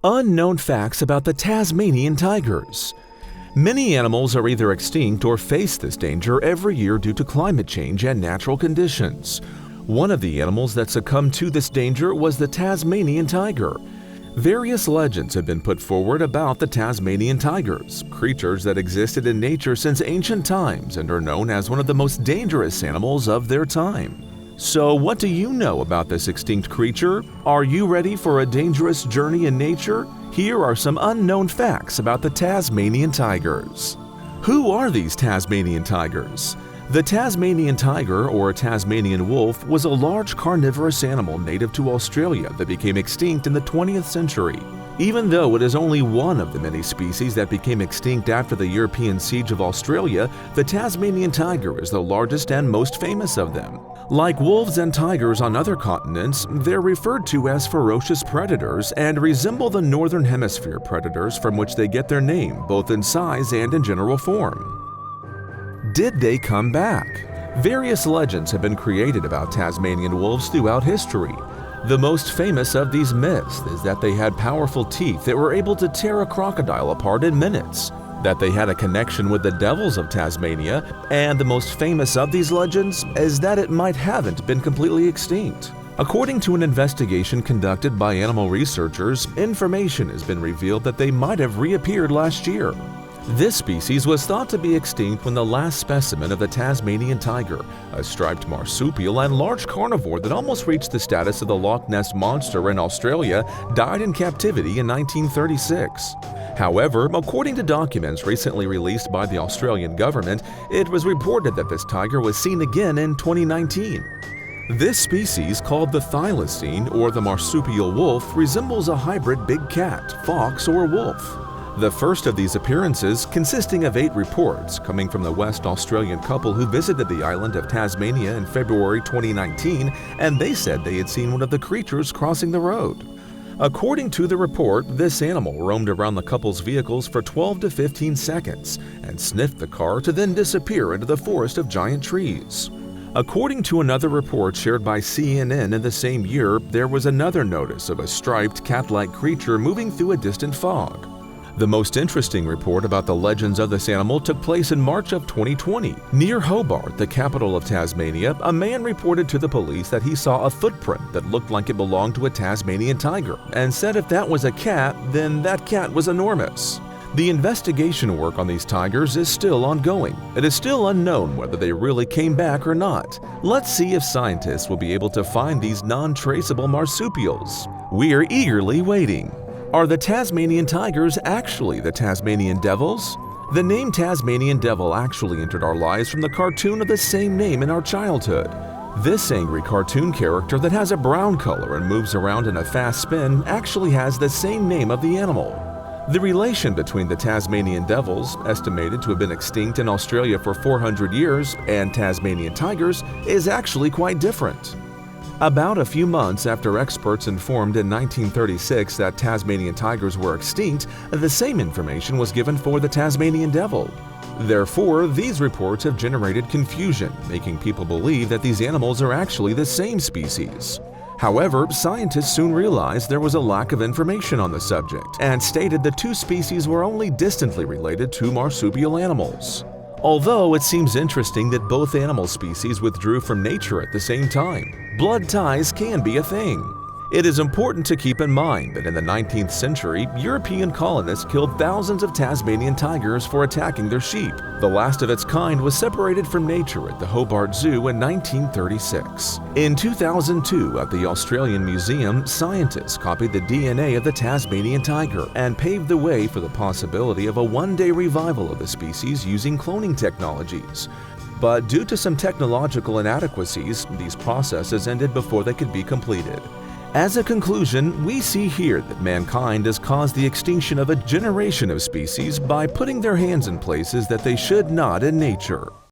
Unknown facts about the Tasmanian tigers. Many animals are either extinct or face this danger every year due to climate change and natural conditions. One of the animals that succumbed to this danger was the Tasmanian tiger. Various legends have been put forward about the Tasmanian tigers, creatures that existed in nature since ancient times and are known as one of the most dangerous animals of their time. So what do you know about this extinct creature? Are you ready for a dangerous journey in nature? Here are some unknown facts about the Tasmanian tigers. Who are these Tasmanian tigers? The Tasmanian tiger, or Tasmanian wolf, was a large carnivorous animal native to Australia that became extinct in the 20th century. Even though it is only one of the many species that became extinct after the European siege of Australia, the Tasmanian tiger is the largest and most famous of them. Like wolves and tigers on other continents, they're referred to as ferocious predators and resemble the Northern Hemisphere predators from which they get their name, both in size and in general form. Did they come back? Various legends have been created about Tasmanian wolves throughout history. The most famous of these myths is that they had powerful teeth that were able to tear a crocodile apart in minutes, that they had a connection with the devils of Tasmania, and the most famous of these legends is that it might haven't been completely extinct. According to an investigation conducted by animal researchers, information has been revealed that they might have reappeared last year. This species was thought to be extinct when the last specimen of the Tasmanian tiger, a striped marsupial and large carnivore that almost reached the status of the Loch Ness Monster in Australia, died in captivity in 1936. However, according to documents recently released by the Australian government, it was reported that this tiger was seen again in 2019. This species, called the thylacine or the marsupial wolf, resembles a hybrid big cat, fox, or wolf. The first of these appearances, consisting of 8 reports coming from the West Australian couple who visited the island of Tasmania in February 2019, and they said they had seen one of the creatures crossing the road. According to the report, this animal roamed around the couple's vehicles for 12 to 15 seconds and sniffed the car to then disappear into the forest of giant trees. According to another report shared by CNN in the same year, there was another notice of a striped cat-like creature moving through a distant fog. The most interesting report about the legends of this animal took place in March of 2020. Near Hobart, the capital of Tasmania, a man reported to the police that he saw a footprint that looked like it belonged to a Tasmanian tiger and said if that was a cat, then that cat was enormous. The investigation work on these tigers is still ongoing. It is still unknown whether they really came back or not. Let's see if scientists will be able to find these non-traceable marsupials. We're eagerly waiting. Are the Tasmanian tigers actually the Tasmanian devils? The name Tasmanian devil actually entered our lives from the cartoon of the same name in our childhood. This angry cartoon character that has a brown color and moves around in a fast spin actually has the same name of the animal. The relation between the Tasmanian devils, estimated to have been extinct in Australia for 400 years, and Tasmanian tigers is actually quite different. About a few months after experts informed in 1936 that Tasmanian tigers were extinct, the same information was given for the Tasmanian devil. Therefore, these reports have generated confusion, making people believe that these animals are actually the same species. However, scientists soon realized there was a lack of information on the subject and stated the two species were only distantly related to marsupial animals. Although it seems interesting that both animal species withdrew from nature at the same time, blood ties can be a thing. It is important to keep in mind that in the 19th century, European colonists killed thousands of Tasmanian tigers for attacking their sheep. The last of its kind was separated from nature at the Hobart Zoo in 1936. In 2002, at the Australian Museum, scientists copied the DNA of the Tasmanian tiger and paved the way for the possibility of a one-day revival of the species using cloning technologies. But due to some technological inadequacies, these processes ended before they could be completed. As a conclusion, we see here that mankind has caused the extinction of a generation of species by putting their hands in places that they should not in nature.